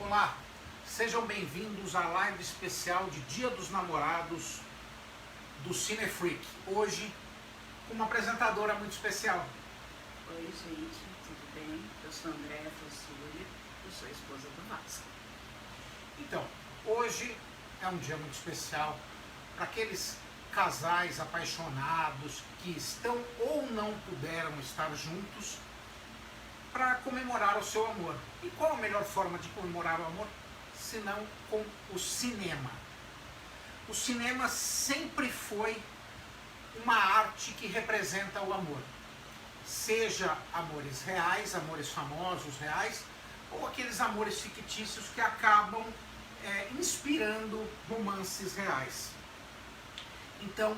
Olá, sejam bem-vindos à live especial de Dia dos Namorados do Cinefreak. Hoje, com uma apresentadora muito especial. Oi, gente, tudo bem? Eu sou Andréa Fossuri, eu sou a esposa do Vasco. Então, hoje é um dia muito especial para aqueles casais apaixonados que estão ou não puderam estar juntos para comemorar o seu amor. E qual a melhor forma de comemorar o amor? Senão com o cinema. O cinema sempre foi uma arte que representa o amor. Seja amores reais, amores famosos reais, ou aqueles amores fictícios que acabam inspirando romances reais. Então,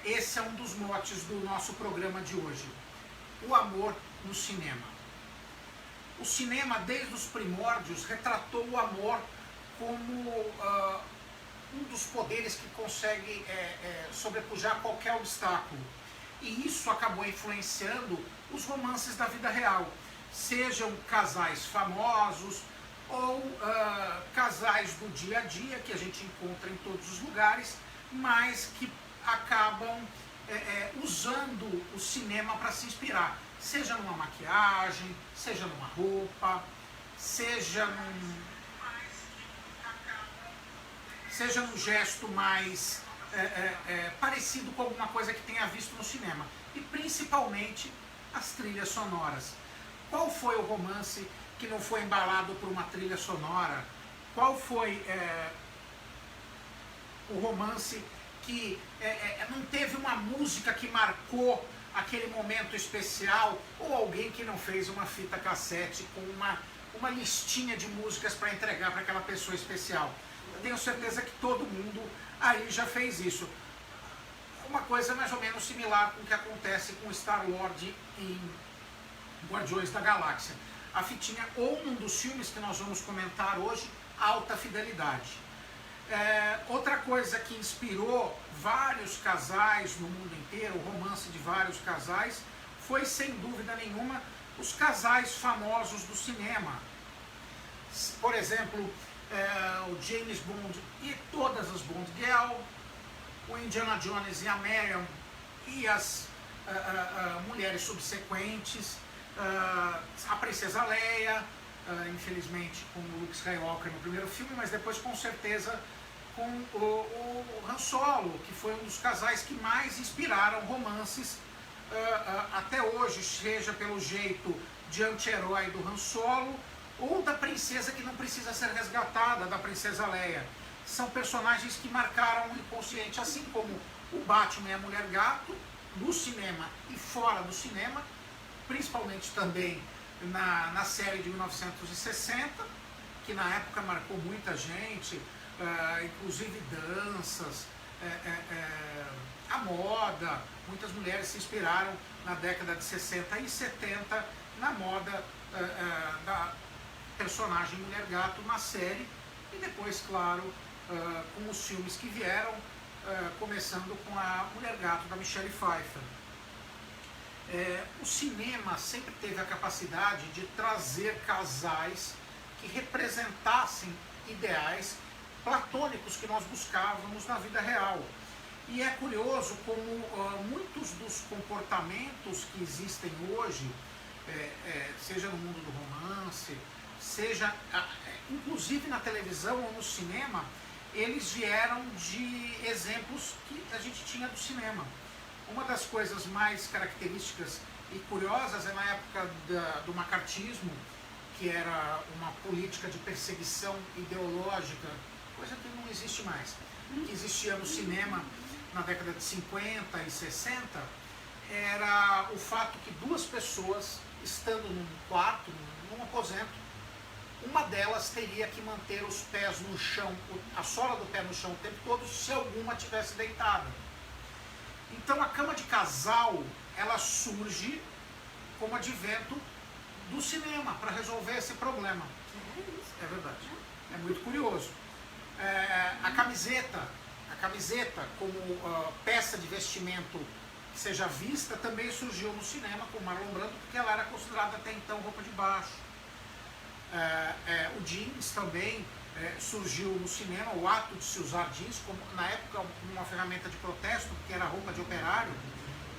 esse é um dos motes do nosso programa de hoje. O amor no cinema. O cinema, desde os primórdios, retratou o amor como um dos poderes que consegue sobrepujar qualquer obstáculo. E isso acabou influenciando os romances da vida real. Sejam casais famosos ou casais do dia a dia, que a gente encontra em todos os lugares, mas que acabam usando o cinema para se inspirar. Seja numa maquiagem, seja numa roupa, seja num gesto mais parecido com alguma coisa que tenha visto no cinema. E principalmente as trilhas sonoras. Qual foi o romance que não foi embalado por uma trilha sonora? Qual foi o romance que não teve uma música que marcou aquele momento especial, ou alguém que não fez uma fita cassete com uma listinha de músicas para entregar para aquela pessoa especial? Eu tenho certeza que todo mundo aí já fez isso. Uma coisa mais ou menos similar com o que acontece com Star-Lord em Guardiões da Galáxia. A fitinha, ou num dos filmes que nós vamos comentar hoje, Alta Fidelidade. Outra coisa que inspirou vários casais no mundo inteiro, o romance de vários casais, foi sem dúvida nenhuma os casais famosos do cinema. Por exemplo, o James Bond e todas as Bond Girl, o Indiana Jones e a Marion e as mulheres subsequentes, a Princesa Leia, infelizmente com o Luke Skywalker no primeiro filme, mas depois com certeza com o Han Solo, que foi um dos casais que mais inspiraram romances até hoje, seja pelo jeito de anti-herói do Han Solo, ou da princesa que não precisa ser resgatada, da Princesa Leia. São personagens que marcaram o inconsciente, assim como o Batman e a Mulher Gato, no cinema e fora do cinema, principalmente também na série de 1960, que na época marcou muita gente, inclusive danças, a moda. Muitas mulheres se inspiraram na década de 60 e 70 na moda da personagem Mulher Gato na série, e depois, claro, com os filmes que vieram, começando com a Mulher Gato da Michelle Pfeiffer. O cinema sempre teve a capacidade de trazer casais que representassem ideais platônicos que nós buscávamos na vida real. E é curioso como muitos dos comportamentos que existem hoje, seja no mundo do romance, seja inclusive na televisão ou no cinema, eles vieram de exemplos que a gente tinha do cinema. Uma das coisas mais características e curiosas é na época do macartismo, que era uma política de perseguição ideológica, coisa que não existe mais, que existia no cinema na década de 50 e 60, era o fato que duas pessoas, estando num quarto, num aposento, uma delas teria que manter os pés no chão, a sola do pé no chão o tempo todo, se alguma tivesse deitada. Então a cama de casal, ela surge como advento do cinema para resolver esse problema. É verdade. É muito curioso. A camiseta como peça de vestimento que seja vista também surgiu no cinema com Marlon Brando, porque ela era considerada até então roupa de baixo. O jeans também surgiu no cinema, o ato de se usar jeans, como, na época uma ferramenta de protesto, que era roupa de operário,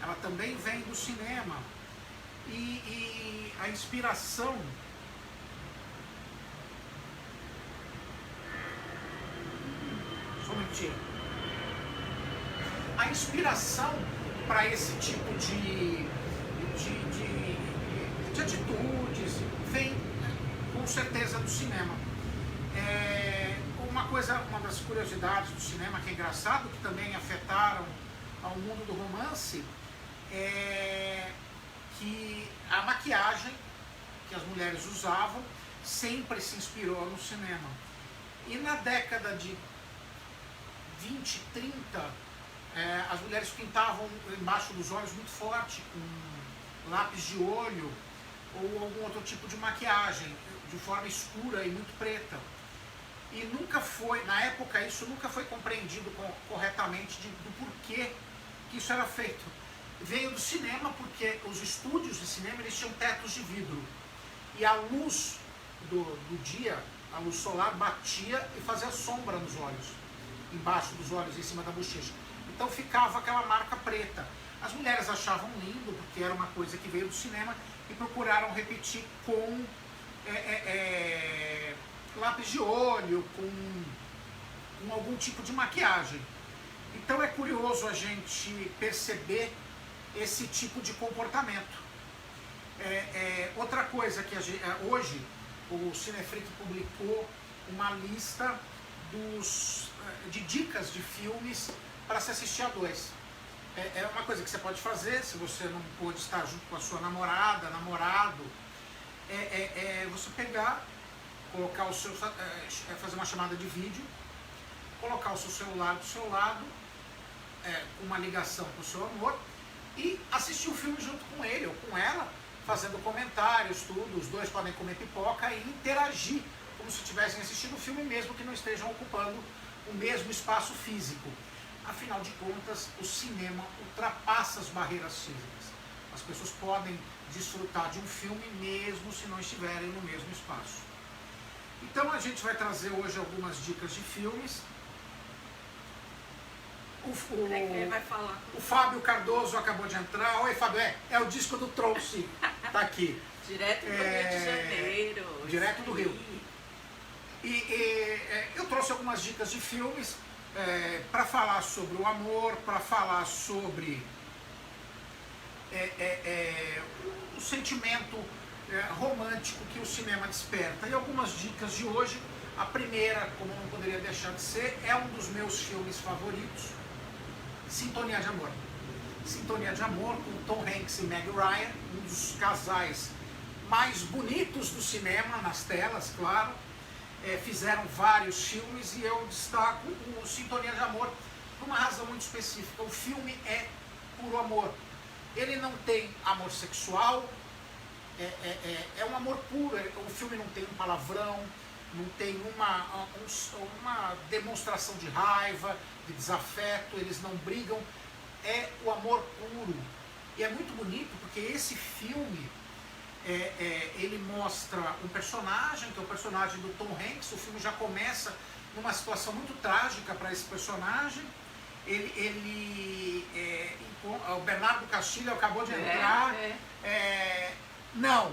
ela também vem do cinema. E a inspiração a inspiração para esse tipo de atitudes vem com certeza do cinema. Uma das curiosidades do cinema que é engraçado, que também afetaram ao mundo do romance, é que a maquiagem que as mulheres usavam sempre se inspirou no cinema. E na década de 20, 30, as mulheres pintavam embaixo dos olhos muito forte, com lápis de olho ou algum outro tipo de maquiagem, de forma escura e muito preta. E nunca foi, na época, isso nunca foi compreendido corretamente do porquê que isso era feito. Veio do cinema porque os estúdios de cinema eles tinham tetos de vidro. E a luz do dia, a luz solar, batia e fazia sombra nos olhos, embaixo dos olhos, em cima da bochecha. Então ficava aquela marca preta. As mulheres achavam lindo, porque era uma coisa que veio do cinema, e procuraram repetir com lápis de olho, com algum tipo de maquiagem. Então é curioso a gente perceber esse tipo de comportamento. Outra coisa que hoje o Cinefreak publicou uma lista de dicas de filmes para se assistir a dois. É uma coisa que você pode fazer, se você não pôde estar junto com a sua namorada, namorado, você pegar, colocar fazer uma chamada de vídeo, colocar o seu celular do seu lado, com uma ligação com o seu amor, e assistir o filme junto com ele ou com ela, fazendo comentários, tudo. Os dois podem comer pipoca e interagir, como se estivessem assistindo o filme, mesmo que não estejam ocupando o mesmo espaço físico. Afinal de contas, o cinema ultrapassa as barreiras físicas. As pessoas podem desfrutar de um filme mesmo se não estiverem no mesmo espaço. Então a gente vai trazer hoje algumas dicas de filmes. O Fábio Cardoso acabou de entrar. Oi, Fábio, é o disco do Trouxe, tá aqui. Direto do Rio de Janeiro. Direto do Rio. Eu trouxe algumas dicas de filmes para falar sobre o amor, para falar sobre o sentimento romântico que o cinema desperta. E algumas dicas de hoje. A primeira, como não poderia deixar de ser, é um dos meus filmes favoritos, Sintonia de Amor. Sintonia de Amor, com Tom Hanks e Meg Ryan, um dos casais mais bonitos do cinema, nas telas, claro. Fizeram vários filmes e eu destaco o Sintonia de Amor por uma razão muito específica. O filme é puro amor. Ele não tem amor sexual, é um amor puro. O filme não tem um palavrão, não tem uma demonstração de raiva, de desafeto, eles não brigam, é o amor puro. E é muito bonito porque esse filme, ele mostra um personagem, que é o personagem do Tom Hanks. O filme já começa numa situação muito trágica para esse personagem. O Bernardo Castilho acabou de entrar. Não,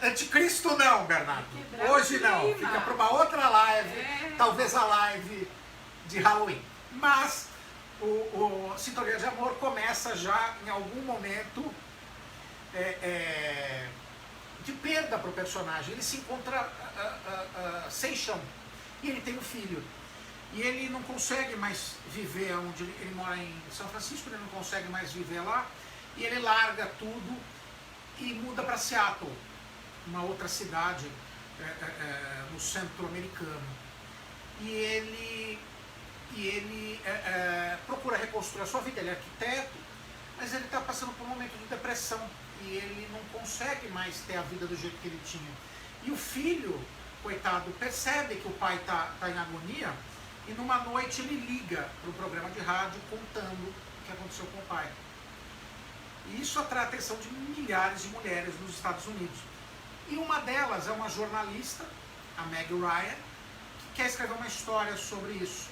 Anticristo não, Bernardo. Hoje não, fica para uma outra live, talvez a live de Halloween. Mas o Sintonia de Amor começa já em algum momento de perda para o personagem. Ele se encontra sem chão e ele tem um filho. E ele não consegue mais viver onde ele mora, em São Francisco, ele não consegue mais viver lá. E ele larga tudo e muda para Seattle, uma outra cidade no centro americano. E ele procura reconstruir a sua vida. Ele é arquiteto, mas ele está passando por um momento de depressão e ele não consegue mais ter a vida do jeito que ele tinha. E o filho, coitado, percebe que o pai está em agonia e numa noite ele liga para o programa de rádio contando o que aconteceu com o pai. E isso atrai a atenção de milhares de mulheres nos Estados Unidos. E uma delas é uma jornalista, a Meg Ryan, que quer escrever uma história sobre isso.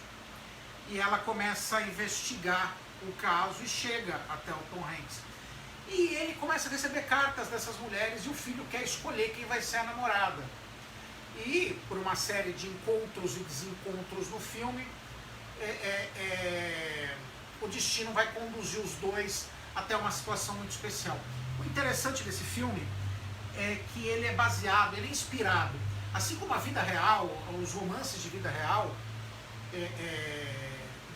E ela começa a investigar o caso e chega até o Tom Hanks. E ele começa a receber cartas dessas mulheres e o filho quer escolher quem vai ser a namorada. E por uma série de encontros e desencontros no filme, o destino vai conduzir os dois até uma situação muito especial. O interessante desse filme é que ele é baseado, ele é inspirado, assim como a vida real, os romances de vida real,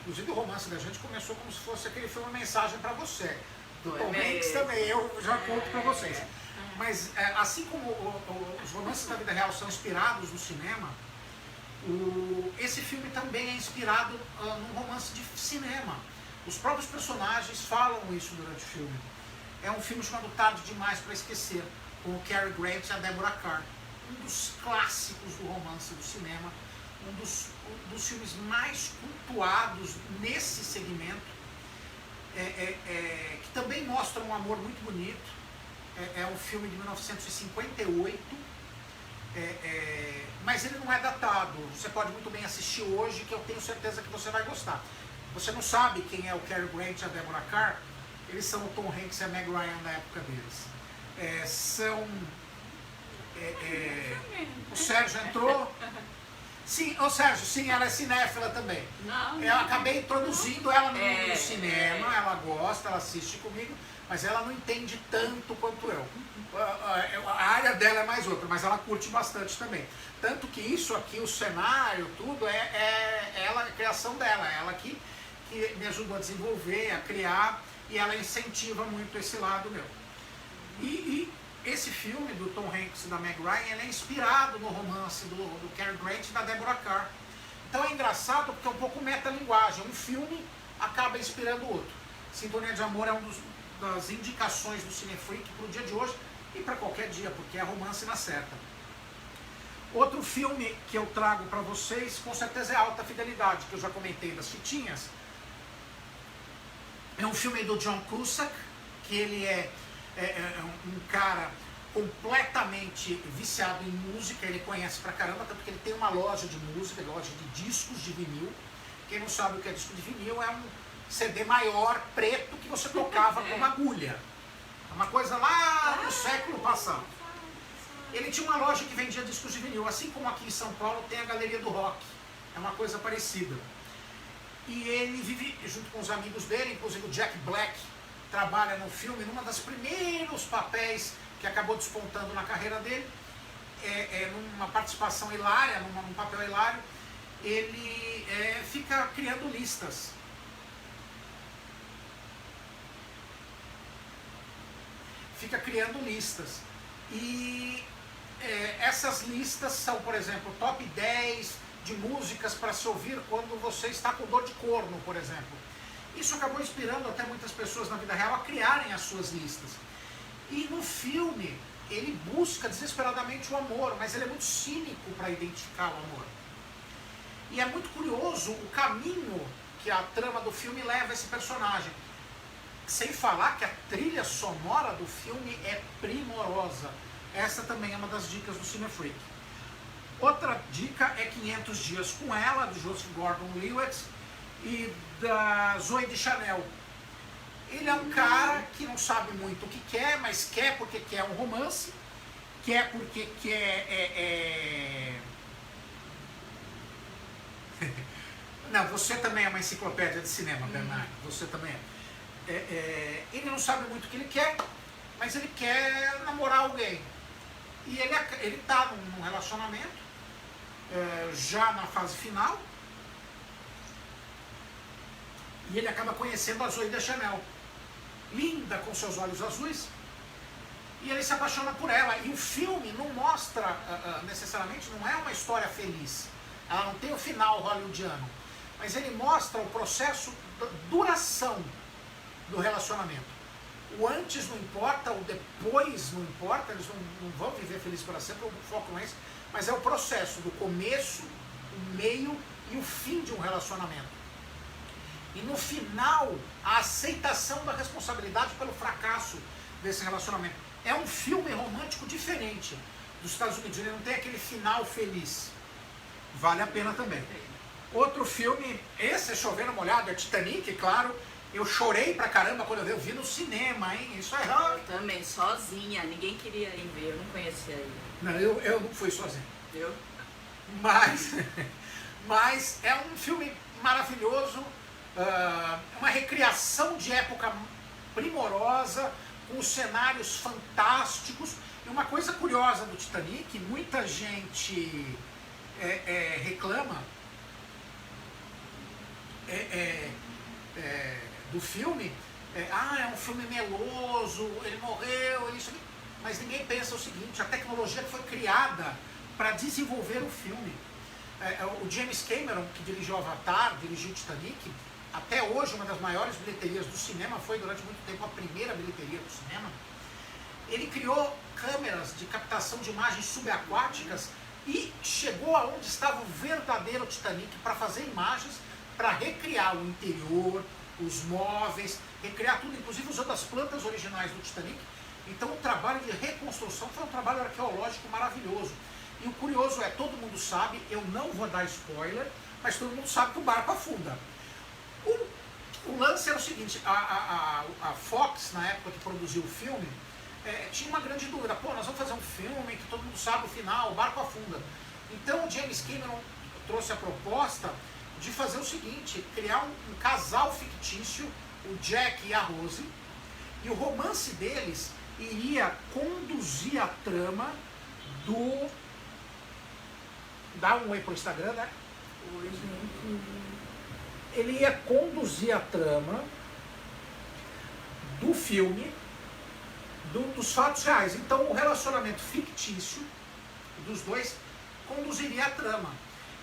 inclusive o romance da gente começou como se fosse aquele filme Uma Mensagem para Você. Do Tom Hanks também, eu já conto para vocês. Mas assim como os romances da vida real são inspirados no cinema, esse filme também é inspirado num romance de cinema. Os próprios personagens falam isso durante o filme. É um filme chamado Tarde Demais para Esquecer, com o Cary Grant e a Deborah Kerr. Um dos clássicos do romance do cinema, um dos filmes mais cultuados nesse segmento, que também mostra um amor muito bonito. É um filme de 1958, mas ele não é datado. Você pode muito bem assistir hoje, que eu tenho certeza que você vai gostar. Você não sabe quem é o Cary Grant e a Deborah Kerr? Eles são o Tom Hanks e a Meg Ryan da época deles. O Sérgio entrou. Sim, ô Sérgio, sim, ela é cinéfila também. Eu acabei introduzindo ela no mundo do cinema, ela gosta, ela assiste comigo, mas ela não entende tanto quanto eu. A área dela é mais outra, mas ela curte bastante também. Tanto que isso aqui, o cenário, tudo, ela, a criação dela, ela que me ajudou a desenvolver, a criar, e ela incentiva muito esse lado meu. E esse filme do Tom Hanks e da Meg Ryan, ele é inspirado no romance do Cary Grant e da Deborah Kerr. Então é engraçado porque é um pouco metalinguagem. Um filme acaba inspirando o outro. Sintonia de Amor é uma das indicações do Cinefreak para o dia de hoje e para qualquer dia, porque é romance na certa. Outro filme que eu trago para vocês, com certeza é Alta Fidelidade, que eu já comentei das fitinhas. É um filme do John Cusack, que ele é um cara completamente viciado em música, ele conhece pra caramba, tanto que ele tem uma loja de música, loja de discos de vinil. Quem não sabe o que é disco de vinil, é um CD maior, preto, que você tocava com uma agulha. É uma coisa lá do século passado. Ele tinha uma loja que vendia discos de vinil, assim como aqui em São Paulo tem a Galeria do Rock. É uma coisa parecida. E ele vive junto com os amigos dele, inclusive o Jack Black trabalha no filme, numa das primeiros papéis que acabou despontando na carreira dele, numa participação hilária, num papel hilário, ele fica criando listas. E essas listas são, por exemplo, top 10 de músicas para se ouvir quando você está com dor de corno, por exemplo. Isso acabou inspirando até muitas pessoas na vida real a criarem as suas listas. E no filme, ele busca desesperadamente o amor, mas ele é muito cínico para identificar o amor. E é muito curioso o caminho que a trama do filme leva esse personagem. Sem falar que a trilha sonora do filme é primorosa. Essa também é uma das dicas do Cinefreak. Outra dica é 500 Dias com Ela, do Joseph Gordon-Levitt e da Zooey Deschanel. Ele é um cara que não sabe muito o que quer, mas quer porque quer um romance, quer porque quer... Não, você também é uma enciclopédia de cinema, Bernardo, você também é. Ele não sabe muito o que ele quer, mas ele quer namorar alguém. E ele está num relacionamento, já na fase final, e ele acaba conhecendo a Zooey Deschanel, linda com seus olhos azuis, e ele se apaixona por ela. E o filme não mostra, necessariamente, não é uma história feliz, ela não tem o final hollywoodiano, mas ele mostra o processo da duração do relacionamento. O antes não importa, o depois não importa, eles não vão viver felizes para sempre, o foco não é esse, mas é o processo do começo, o meio e o fim de um relacionamento. E no final, a aceitação da responsabilidade pelo fracasso desse relacionamento. É um filme romântico diferente. dos Estados Unidos. Ele não tem aquele final feliz. Vale a pena também. Outro filme, esse é chovendo molhado, é Titanic, claro. Eu chorei pra caramba quando eu vi no cinema, hein? Isso é Eu também, sozinha. Ninguém queria ir ver, eu não conhecia ele. Não, eu não fui sozinho. Viu? Mas é um filme maravilhoso, uma recriação de época primorosa, com os cenários fantásticos. E uma coisa curiosa do Titanic, muita gente reclama do filme, é um filme meloso, ele morreu, isso, mas ninguém pensa o seguinte: a tecnologia que foi criada para desenvolver o filme. O James Cameron, que dirigiu Avatar, dirigiu Titanic, até hoje uma das maiores bilheterias do cinema, foi durante muito tempo a primeira bilheteria do cinema. Ele criou câmeras de captação de imagens subaquáticas e chegou aonde estava o verdadeiro Titanic para fazer imagens, para recriar o interior, os móveis, recriar tudo, inclusive usando as plantas originais do Titanic. Então o trabalho de reconstrução foi um trabalho arqueológico maravilhoso. E o curioso é, todo mundo sabe, eu não vou dar spoiler, mas todo mundo sabe que o barco afunda. O lance é o seguinte: a Fox, na época que produziu o filme, tinha uma grande dúvida. Pô, nós vamos fazer um filme que todo mundo sabe o final, o barco afunda. Então o James Cameron trouxe a proposta de fazer o seguinte: criar um casal fictício, o Jack e a Rose, e o romance deles iria conduzir a trama do... Dá um oi pro Instagram, né? Oi, gente. Ele ia conduzir a trama do filme, dos fatos reais. Então o relacionamento fictício dos dois conduziria a trama.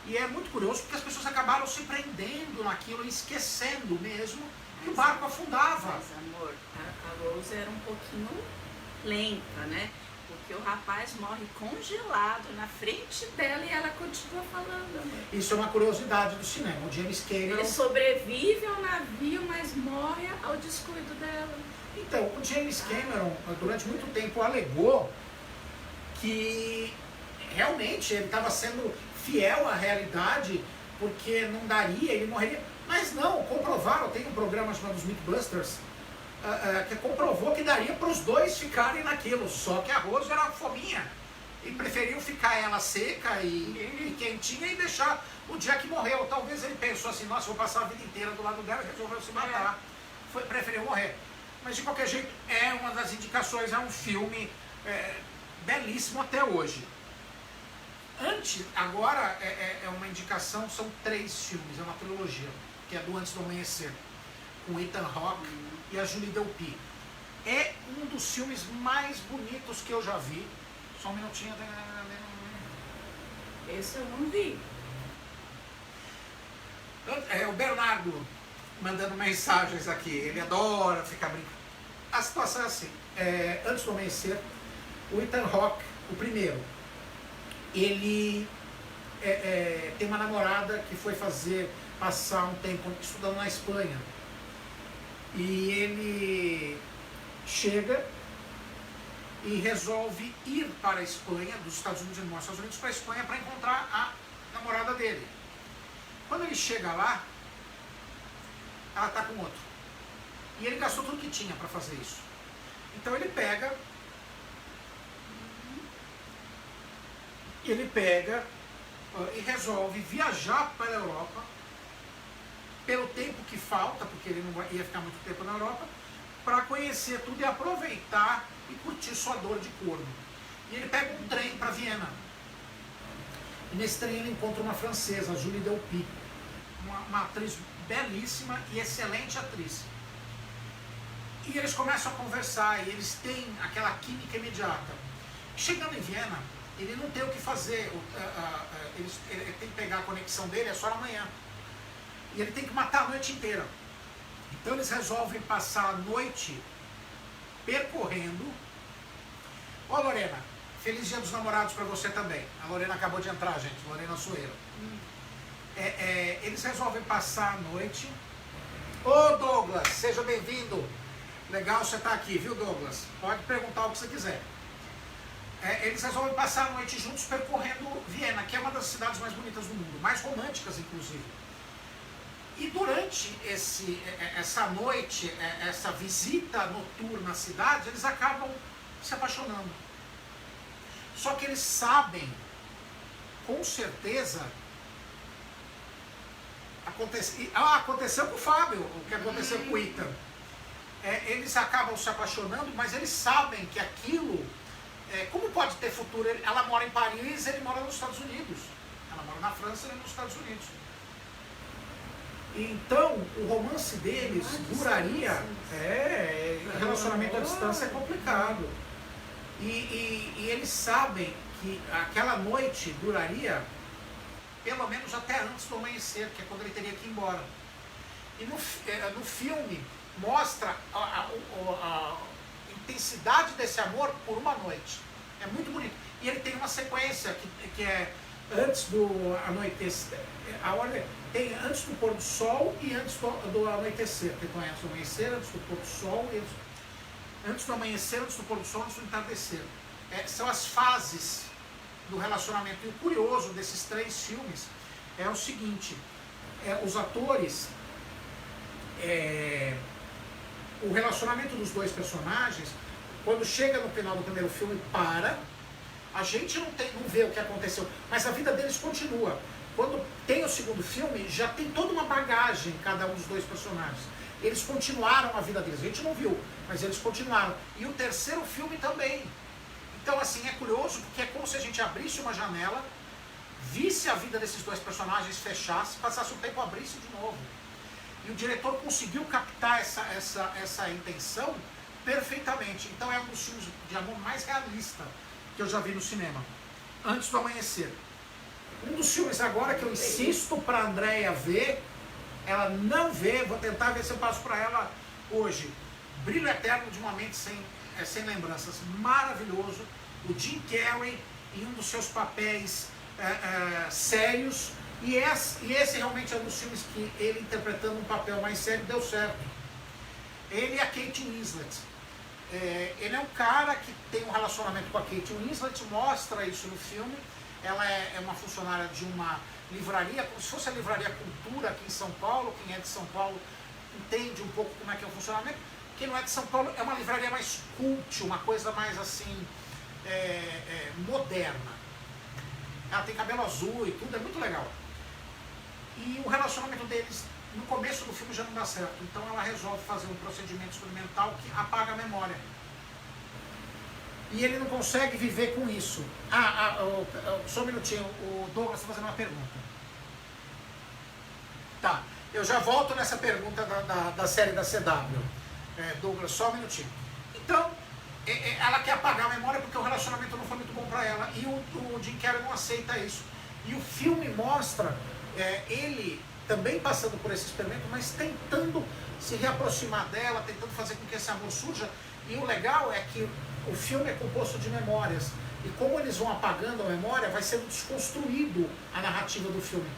E é muito curioso porque as pessoas acabaram se prendendo naquilo e esquecendo mesmo que o barco afundava. Mas, amor, a Rose era um pouquinho lenta, né? Porque o rapaz morre congelado na frente dela e ela continua falando, amor. Isso é uma curiosidade do cinema. O James Cameron... Ele sobrevive ao navio, mas morre ao descuido dela. Então, o James Cameron, durante muito tempo, alegou que realmente ele estava sendo fiel à realidade, porque não daria, ele morreria. Mas não, comprovaram, tem um programa chamado os Mythbusters, que comprovou que daria para os dois ficarem naquilo, só que a Rose era fominha, e preferiu ficar ela seca e quentinha e deixar o Jack morrer. Ou talvez ele pensou assim: nossa, vou passar a vida inteira do lado dela, e resolveu se matar. Preferiu morrer. Mas de qualquer jeito, é uma das indicações, é um filme belíssimo até hoje. Agora é uma indicação, são 3 filmes, é uma trilogia, que é do Antes do Amanhecer, com Ethan Hawke e a Julie Delpy. É um dos filmes mais bonitos que eu já vi. Só um minutinho. Esse eu não vi. O Bernardo mandando mensagens aqui, ele adora ficar brincando. A situação é assim: Antes do Amanhecer, o Ethan Hawke, o primeiro, ele tem uma namorada que foi passar um tempo estudando na Espanha. E ele chega e resolve ir para a Espanha, dos Estados Unidos, ele mora nos Estados Unidos, para a Espanha para encontrar a namorada dele. Quando ele chega lá, ela está com outro. E ele gastou tudo que tinha para fazer isso. Então ele pega e resolve viajar para a Europa, pelo tempo que falta, porque ele não ia ficar muito tempo na Europa, para conhecer tudo e aproveitar e curtir sua dor de corno. E ele pega um trem para Viena. E nesse trem ele encontra uma francesa, a Julie Delpy, uma atriz belíssima e excelente atriz. E eles começam a conversar e eles têm aquela química imediata. Chegando em Viena, ele não tem o que fazer, ele tem que pegar a conexão dele, é só amanhã. E ele tem que matar a noite inteira. Então eles resolvem passar a noite percorrendo. Ó, Lorena, feliz Dia dos Namorados para você também. A Lorena acabou de entrar, gente, Lorena Soeira. Eles resolvem passar a noite. Ô Douglas, seja bem-vindo. Legal você estar aqui, viu, Douglas? Pode perguntar o que você quiser. Eles resolvem passar a noite percorrendo. Ó, Lorena, feliz Dia dos Namorados para você também. A Lorena Soeira. Eles resolvem passar a noite. Ô Douglas, seja bem-vindo. Legal você estar aqui, viu, Douglas? Pode perguntar o que você quiser. eles resolvem passar a noite juntos percorrendo Viena, que é uma das cidades mais bonitas do mundo, mais românticas inclusive. E durante essa noite, essa visita noturna à cidade, eles acabam se apaixonando. Só que eles sabem, com certeza, aconteceu com o Fábio, o que aconteceu com o Ethan. Eles acabam se apaixonando, mas eles sabem que aquilo, como pode ter futuro? Ela mora em Paris, ele mora nos Estados Unidos. Ela mora na França, ele nos Estados Unidos. Então, o romance deles duraria... relacionamento à distância é complicado. E eles sabem que aquela noite duraria pelo menos até antes do amanhecer, que é quando ele teria que ir embora. E no filme mostra a intensidade desse amor por uma noite. É muito bonito. E ele tem uma sequência que é antes do anoitecer. A ordem tem antes do pôr do sol e antes do anoitecer. Tem antes do amanhecer, antes do pôr do sol, antes do amanhecer, antes do pôr do sol, antes do entardecer. São as fases do relacionamento. E o curioso desses 3 filmes é o seguinte: os atores, o relacionamento dos 2 personagens, quando chega no final do primeiro filme, a gente não vê o que aconteceu, mas a vida deles continua. Quando tem o segundo filme, já tem toda uma bagagem em cada um dos 2 personagens. Eles continuaram a vida deles, a gente não viu, mas eles continuaram. E o terceiro filme também. Então, assim, é curioso, porque é como se a gente abrisse uma janela, visse a vida desses 2 personagens, fechasse, passasse um tempo, abrisse de novo. E o diretor conseguiu captar essa intenção perfeitamente. Então é um dos filmes de amor mais realista que eu já vi no cinema. Antes do amanhecer. Um dos filmes agora que eu insisto para a Andréia ver, ela não vê, vou tentar ver se eu passo para ela hoje. Brilho Eterno de uma Mente Sem Lembranças. Maravilhoso. O Jim Carrey em um dos seus papéis sérios. E esse realmente é um dos filmes que ele interpretando um papel mais sério deu certo. Ele e a Kate Winslet. Ele é um cara que tem um relacionamento com a Kate Winslet, mostra isso no filme. Ela é uma funcionária de uma livraria, como se fosse a Livraria Cultura aqui em São Paulo. Quem é de São Paulo entende um pouco como é que é o funcionamento. Quem não é de São Paulo é uma livraria mais cult, uma coisa mais assim, moderna. Ela tem cabelo azul e tudo, é muito legal. E o relacionamento deles, no começo do filme já não dá certo. Então ela resolve fazer um procedimento experimental que apaga a memória. E ele não consegue viver com isso. Só um minutinho, o Douglas está fazendo uma pergunta. Tá, eu já volto nessa pergunta da série da CW. Douglas, só um minutinho. Então, ela quer apagar a memória porque o relacionamento não foi muito bom para ela. E o Jim Carrey não aceita isso. E o filme mostra ele também passando por esse experimento, mas tentando se reaproximar dela, tentando fazer com que esse amor surja. E o legal é que o filme é composto de memórias. E como eles vão apagando a memória, vai sendo desconstruído a narrativa do filme.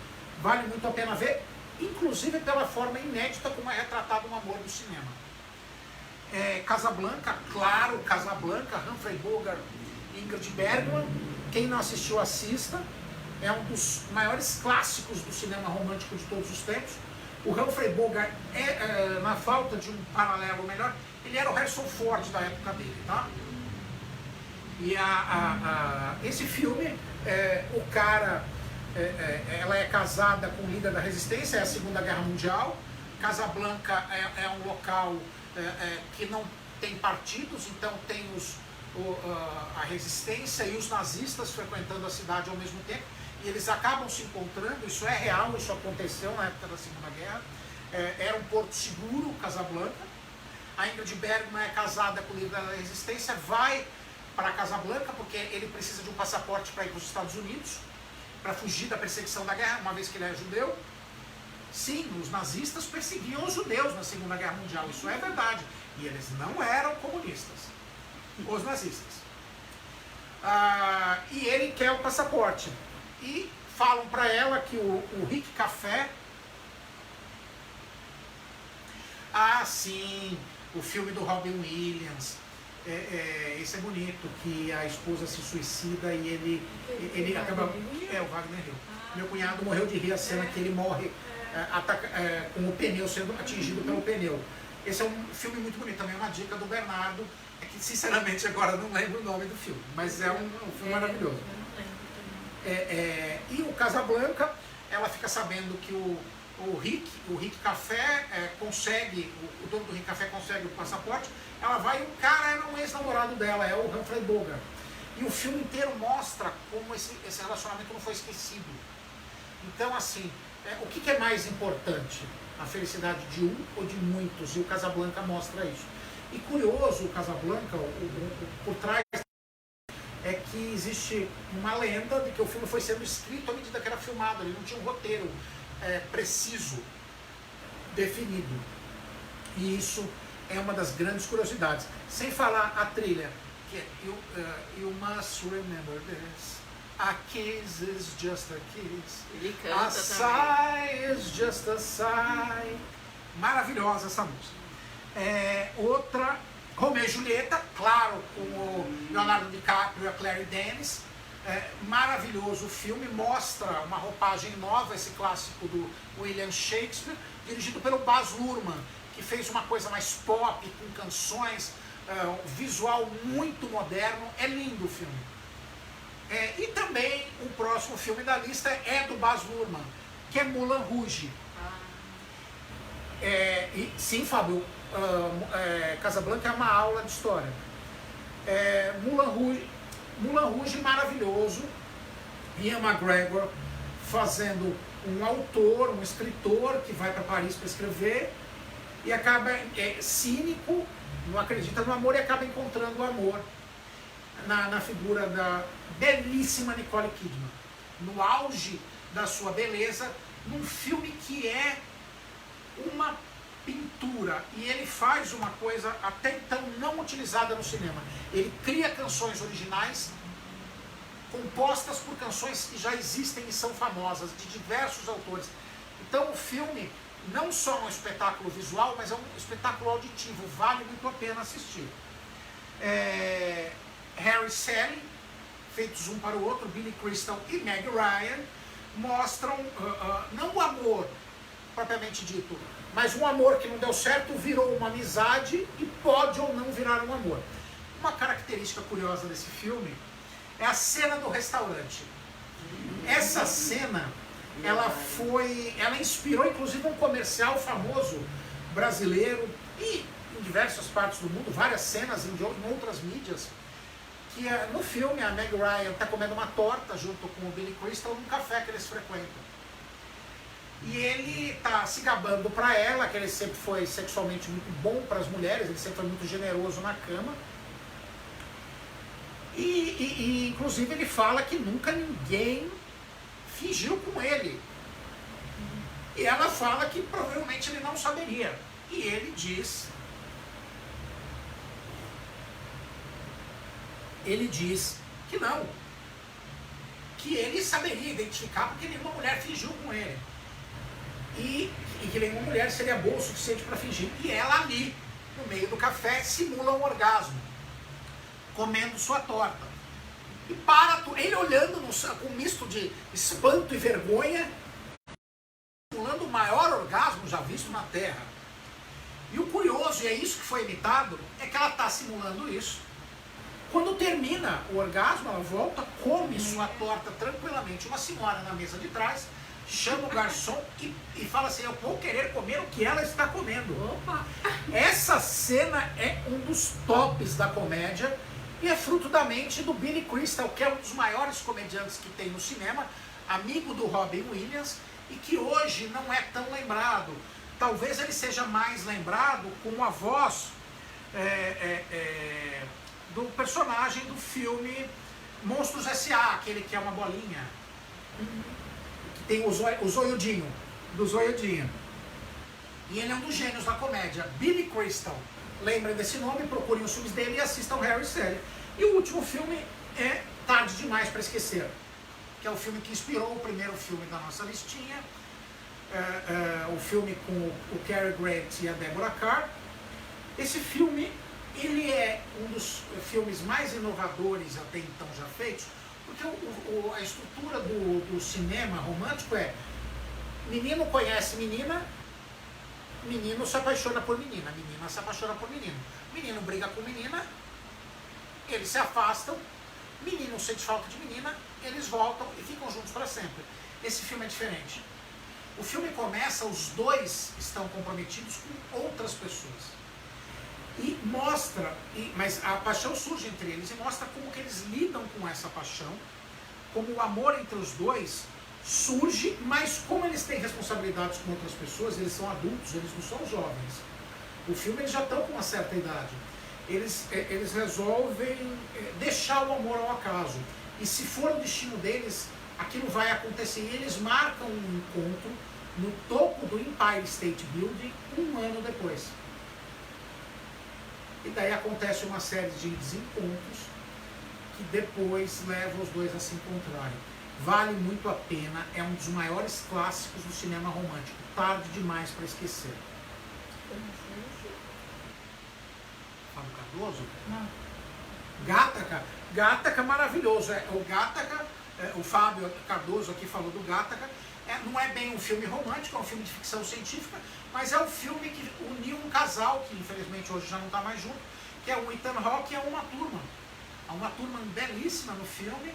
Vale muito a pena ver, inclusive pela forma inédita como é retratado o amor do cinema. Casablanca, claro, Casablanca, Humphrey Bogart e Ingrid Bergman. Quem não assistiu, assista. É um dos maiores clássicos do cinema romântico de todos os tempos. O Humphrey Bogart, na falta de um paralelo melhor, ele era o Harrison Ford da época dele, tá? E esse filme, o cara, ela é casada com o líder da resistência, é a Segunda Guerra Mundial. Casablanca é um local que não tem partidos, então tem a resistência e os nazistas frequentando a cidade ao mesmo tempo. E eles acabam se encontrando, isso é real, isso aconteceu na época da Segunda Guerra. Era um porto seguro, Casablanca. A Ingrid Bergman é casada com o líder da resistência, vai para Casablanca porque ele precisa de um passaporte para ir para os Estados Unidos, para fugir da perseguição da guerra, uma vez que ele é judeu. Sim, os nazistas perseguiam os judeus na Segunda Guerra Mundial, isso é verdade. E eles não eram comunistas, os nazistas. E ele quer o passaporte. E falam para ela que o Rick Café... sim, o filme do Robin Williams. Esse é bonito, que a esposa se suicida e ele acaba... É, o Wagner Hill. Meu cunhado morreu de rir a cena que ele morre com o pneu sendo atingido pelo pneu. Esse é um filme muito bonito, também é uma dica do Bernardo, é que sinceramente agora não lembro o nome do filme, mas é um filme maravilhoso. E o Casablanca, ela fica sabendo que o Rick Café consegue, o dono do Rick Café consegue o passaporte, ela vai e o cara era um ex-namorado dela, é o Humphrey Bogart. E o filme inteiro mostra como esse relacionamento não foi esquecido. Então, assim, o que é mais importante? A felicidade de um ou de muitos? E o Casablanca mostra isso. E curioso, o Casablanca, por trás é que existe uma lenda de que o filme foi sendo escrito à medida que era filmado, ele não tinha um roteiro preciso, definido. E isso é uma das grandes curiosidades. Sem falar a trilha, que é You Must Remember This. A kiss is just a kiss. Ele canta a sigh is just a sigh. Maravilhosa essa música. Outra, Romeu e Julieta, claro, com o Leonardo DiCaprio e a Claire Danes. Maravilhoso o filme, mostra uma roupagem nova, esse clássico do William Shakespeare, dirigido pelo Baz Luhrmann, que fez uma coisa mais pop, com canções, visual muito moderno. É lindo o filme. E também o próximo filme da lista é do Baz Luhrmann, que é Moulin Rouge. Sim, Fábio, Casablanca é uma aula de história. Moulin Rouge maravilhoso, Ian McGregor fazendo um autor, um escritor que vai para Paris para escrever e acaba cínico, não acredita no amor e acaba encontrando o amor na figura da belíssima Nicole Kidman, no auge da sua beleza, num filme que é uma pintura, e ele faz uma coisa até então não utilizada no cinema. Ele cria canções originais compostas por canções que já existem e são famosas, de diversos autores. Então o filme não só é um espetáculo visual, mas é um espetáculo auditivo, vale muito a pena assistir. Harry e Sally, feitos um para o outro, Billy Crystal e Meg Ryan, mostram não o amor propriamente dito, mas um amor que não deu certo virou uma amizade e pode ou não virar um amor. Uma característica curiosa desse filme é a cena do restaurante. Essa cena, ela inspirou inclusive um comercial famoso brasileiro e em diversas partes do mundo, várias cenas em outras mídias, que no filme a Meg Ryan está comendo uma torta junto com o Billy Crystal num café que eles frequentam. E ele está se gabando para ela, que ele sempre foi sexualmente muito bom para as mulheres, ele sempre foi muito generoso na cama. E inclusive ele fala que nunca ninguém fingiu com ele. E ela fala que provavelmente ele não saberia. E ele diz que não. Que ele saberia identificar porque nenhuma mulher fingiu com ele. E que nenhuma mulher seria boa o suficiente para fingir. E ela ali, no meio do café, simula um orgasmo, comendo sua torta. E ele olhando com um misto de espanto e vergonha, simulando o maior orgasmo já visto na Terra. E o curioso, e é isso que foi imitado, é que ela está simulando isso. Quando termina o orgasmo, ela volta, come sua torta tranquilamente. Uma senhora na mesa de trás chama o garçom e fala assim: eu vou querer comer o que ela está comendo. Opa! Essa cena é um dos tops da comédia e é fruto da mente do Billy Crystal, que é um dos maiores comediantes que tem no cinema, amigo do Robin Williams, e que hoje não é tão lembrado. Talvez ele seja mais lembrado com a voz do personagem do filme Monstros S.A., aquele que é uma bolinha. Tem o zoiudinho, do zoiudinho. E ele é um dos gênios da comédia. Billy Crystal. Lembrem desse nome, procurem os filmes dele e assistam Harry e Sally. E o último filme é Tarde Demais para Esquecer, que é o filme que inspirou o primeiro filme da nossa listinha. O filme com o Cary Grant e a Deborah Kerr. Esse filme, ele é um dos filmes mais inovadores até então já feitos, porque a estrutura do cinema romântico é menino conhece menina, menino se apaixona por menina, menina se apaixona por menino. Menino briga com menina, eles se afastam, menino sente falta de menina, eles voltam e ficam juntos para sempre. Esse filme é diferente. O filme começa, os dois estão comprometidos com outras pessoas. E mostra, mas a paixão surge entre eles e mostra como que eles lidam com essa paixão, como o amor entre os dois surge, mas como eles têm responsabilidades com outras pessoas, eles são adultos, eles não são jovens. O filme eles já estão com uma certa idade. Eles resolvem deixar o amor ao acaso. E se for o destino deles, aquilo vai acontecer. E eles marcam um encontro no topo do Empire State Building 1 ano depois. E daí acontece uma série de desencontros que depois levam os dois a se encontrarem. Vale muito a pena, é um dos maiores clássicos do cinema romântico. Tarde demais para esquecer. Fábio Cardoso? Não. Gattaca. Gattaca maravilhoso. O Gattaca, o Fábio Cardoso aqui falou do Gattaca. Não é bem um filme romântico, é um filme de ficção científica, mas é um filme que uniu um casal, que infelizmente hoje já não está mais junto, que é o Ethan Hawke e a Uma Thurman. Há uma Thurman belíssima no filme.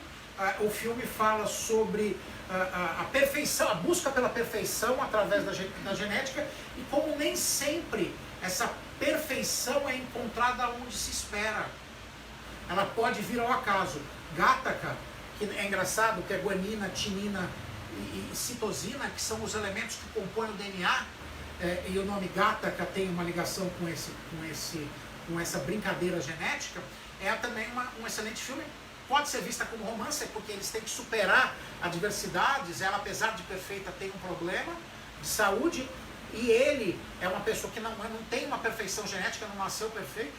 O filme fala sobre a perfeição, a busca pela perfeição através da genética e como nem sempre essa perfeição é encontrada onde se espera. Ela pode vir ao acaso. Gattaca, que é engraçado, que é guanina, tinina e citosina, que são os elementos que compõem o DNA, e o nome Gattaca tem uma ligação com essa brincadeira genética, é também um excelente filme. Pode ser vista como romance, porque eles têm que superar adversidades. Ela, apesar de perfeita, tem um problema de saúde, e ele é uma pessoa que não tem uma perfeição genética, não nasceu perfeito,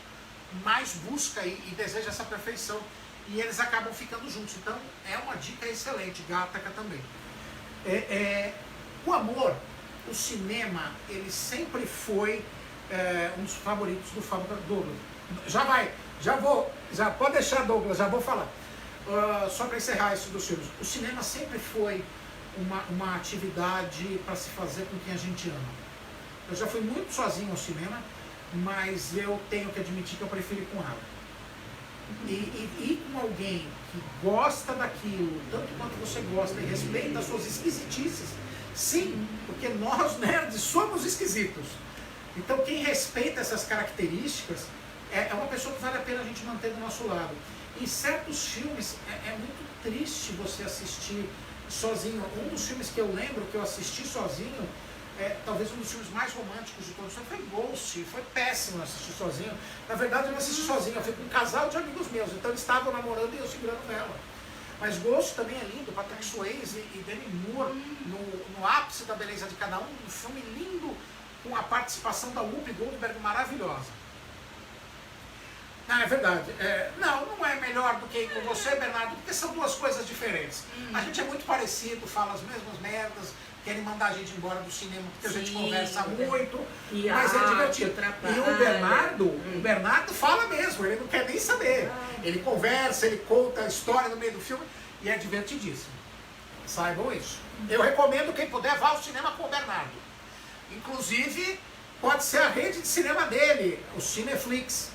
mas busca e deseja essa perfeição, e eles acabam ficando juntos. Então é uma dica excelente. Gattaca também. O amor, o cinema, ele sempre foi um dos favoritos do Fábio Douglas. Já pode deixar, Douglas, já vou falar. Só para encerrar isso dos filmes. O cinema sempre foi uma atividade para se fazer com quem a gente ama. Eu já fui muito sozinho ao cinema, mas eu tenho que admitir que eu prefiro ir com ela. E ir com alguém que gosta daquilo, tanto quanto você gosta, e respeita as suas esquisitices, sim, porque nós nerds somos esquisitos. Então quem respeita essas características é uma pessoa que vale a pena a gente manter do nosso lado. Em certos filmes é muito triste você assistir sozinho. Um dos filmes que eu lembro que eu assisti sozinho, talvez um dos filmes mais românticos de todos, foi Ghost. Foi péssimo assistir sozinho. Na verdade eu não assisti sozinho, eu fui com um casal de amigos meus, então eles estavam namorando e eu segurando nela. Mas Ghost também é lindo, Patrick Swayze e Demi Moore no ápice da beleza de cada um. Um filme lindo, com a participação da Whoopi Goldberg maravilhosa. Não, é verdade. Não é melhor do que ir com você, Bernardo, porque são duas coisas diferentes. A gente é muito parecido, fala as mesmas merdas, querem mandar a gente embora do cinema porque a gente conversa muito, mas é divertido. E o Bernardo fala mesmo, ele não quer nem saber. Ele conversa, ele conta a história no meio do filme e é divertidíssimo. Saibam isso. Eu recomendo, quem puder, vá ao cinema com o Bernardo. Inclusive, pode ser a rede de cinema dele, o Cineflix.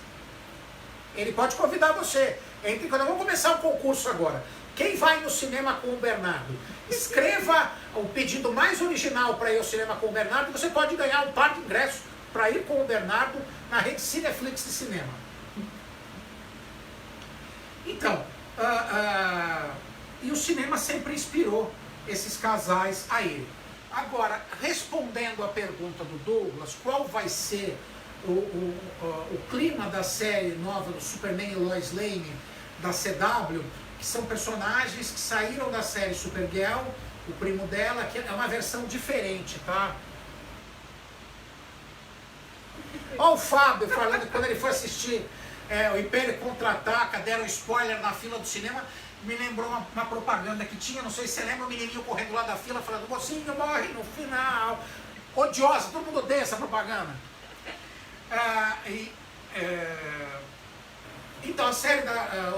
Ele pode convidar você. Vamos começar um concurso agora. Quem vai no cinema com o Bernardo? Escreva o pedido mais original para ir ao cinema com o Bernardo e você pode ganhar um par de ingressos para ir com o Bernardo na rede Cineflix de cinema. Então, e o cinema sempre inspirou esses casais a ele. Agora, respondendo à pergunta do Douglas, qual vai ser o clima da série nova do Superman e Lois Lane, da CW, que são personagens que saíram da série Supergirl, o primo dela, que é uma versão diferente, tá? Olha o Fábio falando que quando ele foi assistir o Império Contra-Ataca, deram spoiler na fila do cinema, me lembrou uma propaganda que tinha, não sei se você lembra, o menininho correndo lá da fila falando, mocinho morre no final. Odiosa, todo mundo odeia essa propaganda. Então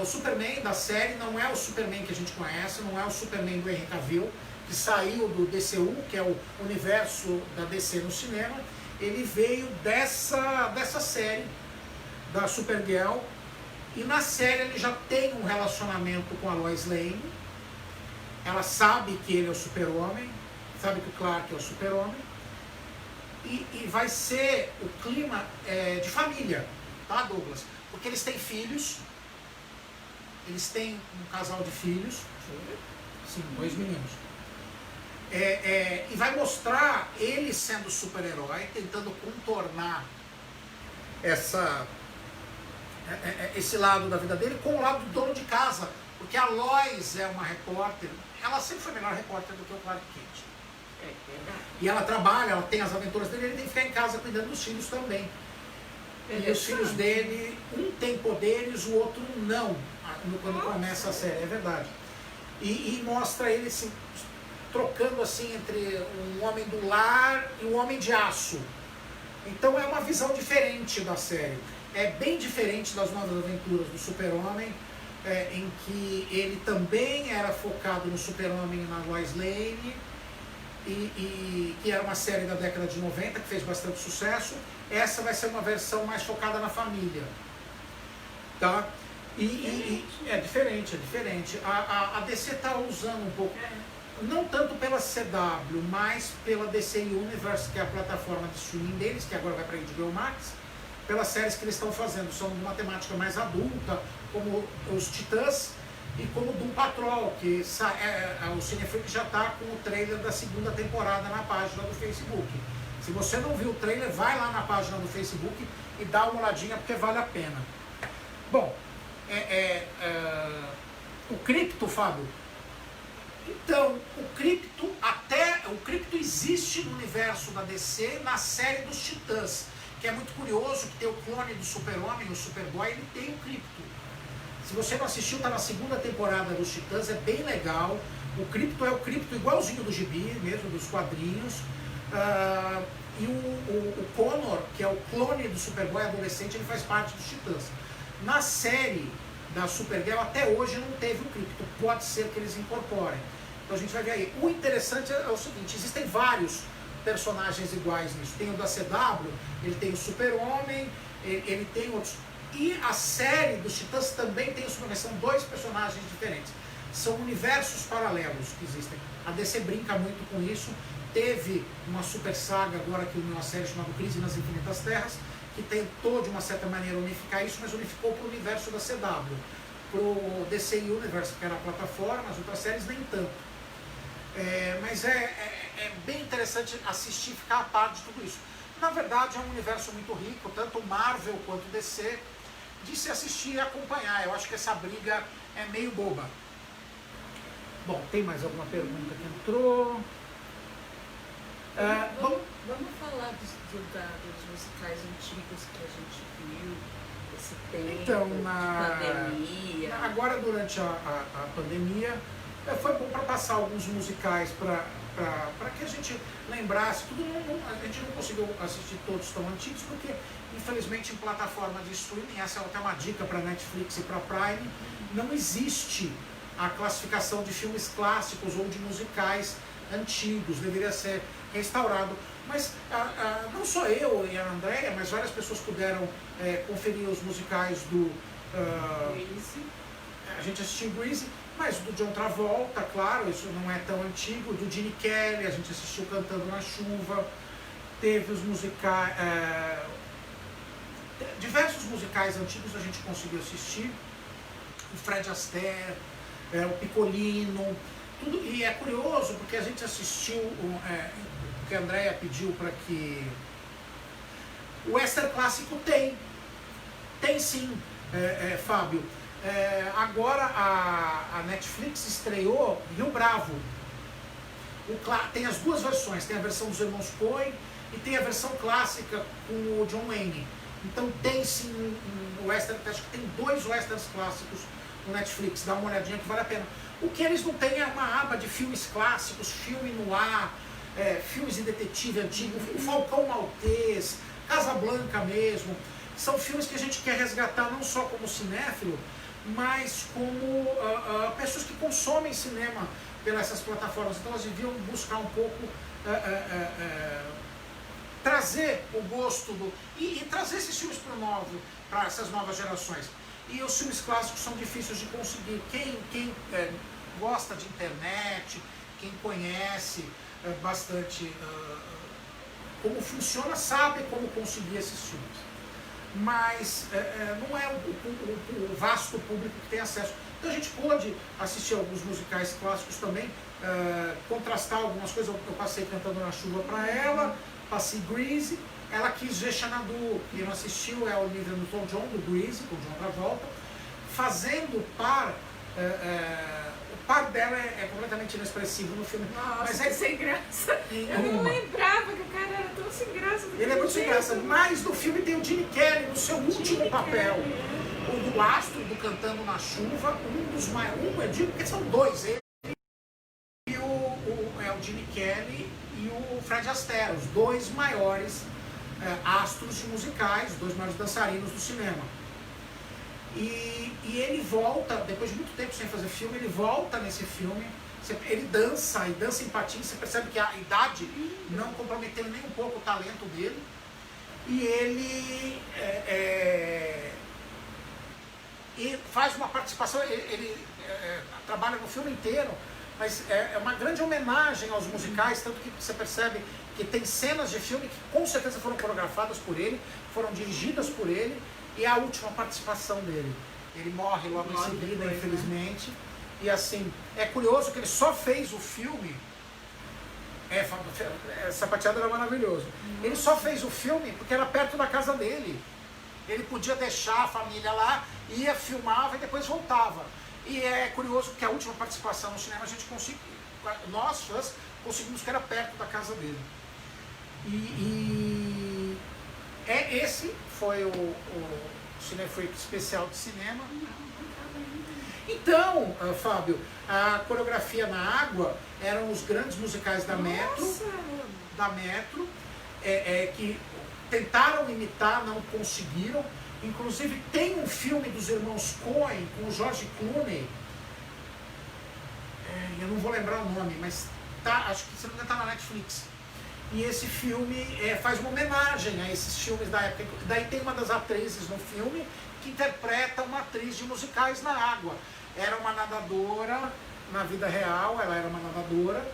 o Superman da série não é o Superman que a gente conhece, não é o Superman do Henry Cavill, que saiu do DCU, que é o universo da DC no cinema. Ele veio dessa série da Supergirl, e na série ele já tem um relacionamento com a Lois Lane. Ela sabe que ele é o Super-Homem, sabe que o Clark é o Super-Homem, e vai ser o clima de família, tá, Douglas? Porque eles têm filhos, eles têm um casal de filhos, sim, 2 meninos. E vai mostrar ele sendo super-herói, tentando contornar esse lado da vida dele com o lado do dono de casa, porque a Lois é uma repórter, ela sempre foi melhor repórter do que o Clark Kent. E ela trabalha, ela tem as aventuras dele, ele tem que ficar em casa cuidando dos filhos também. E os filhos dele, um tem poderes, o outro não, quando começa a série, é verdade. E mostra ele assim, trocando assim entre um homem do lar e um homem de aço. Então é uma visão diferente da série. É bem diferente das novas aventuras do Super-Homem, em que ele também era focado no Super-Homem e na Lois Lane, e que era uma série da década de 90, que fez bastante sucesso. Essa vai ser uma versão mais focada na família. Tá? É diferente. A DC está usando um pouco, não tanto pela CW, mas pela DC Universe, que é a plataforma de streaming deles, que agora vai para a HBO Max, pelas séries que eles estão fazendo. São de uma temática mais adulta, como os Titãs e como Doom Patrol, que o Cineflix já está com o trailer da 2ª temporada na página do Facebook. Se você não viu o trailer, vai lá na página do Facebook e dá uma olhadinha, porque vale a pena. Bom, o Krypto, Fábio. Então, o Krypto existe no universo da DC na série dos Titãs, que é muito curioso, que tem o clone do Super-Homem, o Superboy, ele tem o Krypto. Se você não assistiu, está na 2ª temporada dos Titãs, é bem legal. O Krypto é o Krypto igualzinho do gibi, mesmo dos quadrinhos. E o Connor, que é o clone do Superboy adolescente, ele faz parte dos Titãs. Na série da Supergirl, até hoje não teve o Krypto, pode ser que eles incorporem. Então a gente vai ver aí. O interessante é o seguinte, existem vários personagens iguais nisso. Tem o da CW, ele tem o Super-Homem, ele tem outros. E a série dos Titãs também tem o Superman, são 2 personagens diferentes. São universos paralelos que existem. A DC brinca muito com isso. Teve uma super saga agora que uniu uma série chamada Crise nas Infinitas Terras, que tentou de uma certa maneira unificar isso, mas unificou para o universo da CW. Para o DC Universe, que era a plataforma, as outras séries nem tanto. Mas é bem interessante assistir e ficar a par de tudo isso. Na verdade é um universo muito rico, tanto Marvel quanto DC, de se assistir e acompanhar. Eu acho que essa briga é meio boba. Bom, tem mais alguma pergunta que entrou? Vamos falar dos musicais antigos que a gente viu, esse tempo então, de pandemia. Agora, durante a pandemia, foi bom para passar alguns musicais para que a gente lembrasse. A gente não conseguiu assistir todos tão antigos, porque, infelizmente, em plataforma de streaming, essa é até uma dica para Netflix e para Prime, não existe a classificação de filmes clássicos ou de musicais antigos, deveria ser restaurado. Mas não só eu e a Andréia, mas várias pessoas puderam conferir os musicais do... Grease. A gente assistiu Grease, mas do John Travolta, claro, isso não é tão antigo. Do Gene Kelly, a gente assistiu Cantando na Chuva. Teve os musicais... diversos musicais antigos a gente conseguiu assistir. O Fred Astaire, o Piccolino, tudo. E é curioso porque a gente assistiu o que a Andréia pediu para que... O western clássico tem sim, Fábio. Agora a Netflix estreou Rio Bravo. Tem as 2 versões, tem a versão dos irmãos Coen e tem a versão clássica com o John Wayne. Então tem sim um western, acho que tem 2 westerns clássicos no Netflix, dá uma olhadinha que vale a pena. O que eles não têm é uma aba de filmes clássicos, filme noir, filmes de detetive antigo, o Falcão Maltês, Casablanca mesmo. são filmes que a gente quer resgatar não só como cinéfilo, mas como pessoas que consomem cinema pelas essas plataformas. Então elas deviam buscar um pouco trazer o gosto e trazer esses filmes para essas novas gerações. E os filmes clássicos são difíceis de conseguir. Quem gosta de internet, quem conhece bastante como funciona, sabe como conseguir esses filmes. Mas não é o vasto público que tem acesso. Então a gente pôde assistir alguns musicais clássicos também, contrastar algumas coisas. Eu passei Cantando na Chuva para ela, passei Grease, ela quis ver Xanadu, quem não assistiu é o Olivia Newton-John, do Grease, com John Travolta, fazendo o par. O par dela é completamente inexpressivo no filme. Nossa, mas que sem graça. Eu não lembrava que o cara era tão sem graça. Ele é muito sem graça, mas no filme tem o Gene Kelly no seu último papel. O do astro, do Cantando na Chuva, um dos mais. Eu digo porque são dois, ele e o Gene Kelly e o Fred Astaire, os dois maiores astros de musicais, os dois maiores dançarinos do cinema. E ele volta, depois de muito tempo sem fazer filme, ele volta nesse filme, ele dança, e dança em patins, você percebe que a idade não comprometeu nem um pouco o talento dele, e ele e faz uma participação, ele trabalha no filme inteiro, mas é uma grande homenagem aos musicais, tanto que você percebe que tem cenas de filme que com certeza foram coreografadas por ele, foram dirigidas por ele, e é a última participação dele. Ele morre logo em seguida, infelizmente. Né? E assim, é curioso que ele só fez o filme. Sapateado era maravilhoso. Ele só fez o filme porque era perto da casa dele. Ele podia deixar a família lá, ia, filmava e depois voltava. E é curioso que a última participação no cinema a gente conseguiu, nós fãs conseguimos que era perto da casa dele. Esse foi o Cinefreak especial de cinema. Então, Fábio, a coreografia na água eram os grandes musicais da Metro, que tentaram imitar, não conseguiram. Inclusive tem um filme dos irmãos Coen com o George Clooney. Eu não vou lembrar o nome, mas acho que se não me engano está na Netflix. E esse filme faz uma homenagem a esses filmes da época. Daí tem uma das atrizes no filme que interpreta uma atriz de musicais na água. Era uma nadadora, na vida real, ela era uma nadadora,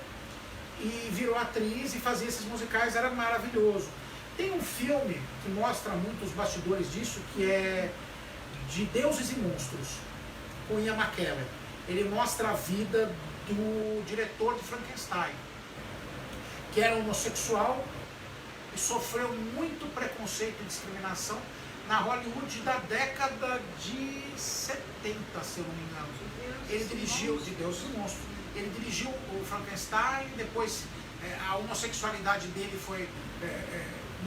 e virou atriz e fazia esses musicais, era maravilhoso. Tem um filme que mostra muito os bastidores disso, que é de Deuses e Monstros, com Ian McKellen. Ele mostra a vida do diretor de Frankenstein, que era homossexual e sofreu muito preconceito e discriminação na Hollywood da década de 70, se eu não me engano. Ele dirigiu de Deuses e Monstros. Ele dirigiu o Frankenstein, depois a homossexualidade dele foi...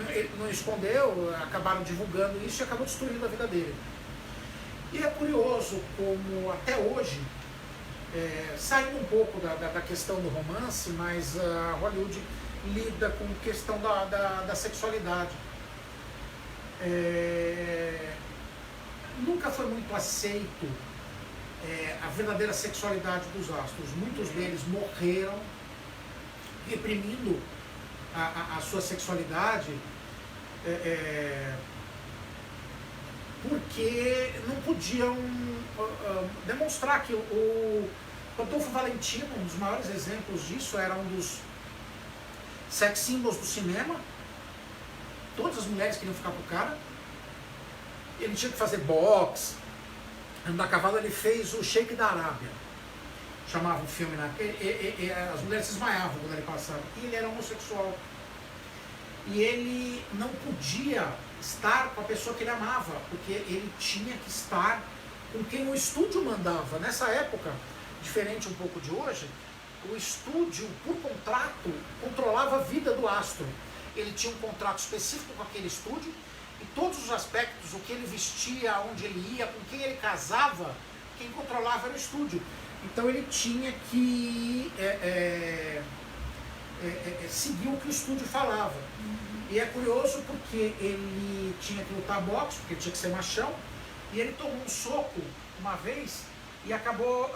ele não escondeu, acabaram divulgando isso e acabou destruindo a vida dele. E é curioso como até hoje, saindo um pouco da questão do romance, mas a Hollywood lida com a questão da sexualidade. Nunca foi muito aceito a verdadeira sexualidade dos astros. Muitos deles morreram reprimindo a sua sexualidade porque não podiam demonstrar que o Rodolfo Valentino, um dos maiores exemplos disso, era um dos sex symbols do cinema. Todas as mulheres queriam ficar com o cara. Ele tinha que fazer boxe, andar a cavalo. Ele fez o Sheik da Arábia, chamava o filme, né? As mulheres se esmaiavam quando ele passava. E ele era homossexual. E ele não podia estar com a pessoa que ele amava, porque ele tinha que estar com quem o estúdio mandava. Nessa época, diferente um pouco de hoje, o estúdio, por contrato, controlava a vida do astro. Ele tinha um contrato específico com aquele estúdio e todos os aspectos, o que ele vestia, onde ele ia, com quem ele casava, quem controlava era o estúdio. Então ele tinha que seguir o que o estúdio falava. E é curioso porque ele tinha que lutar boxe, porque tinha que ser machão, e ele tomou um soco uma vez e acabou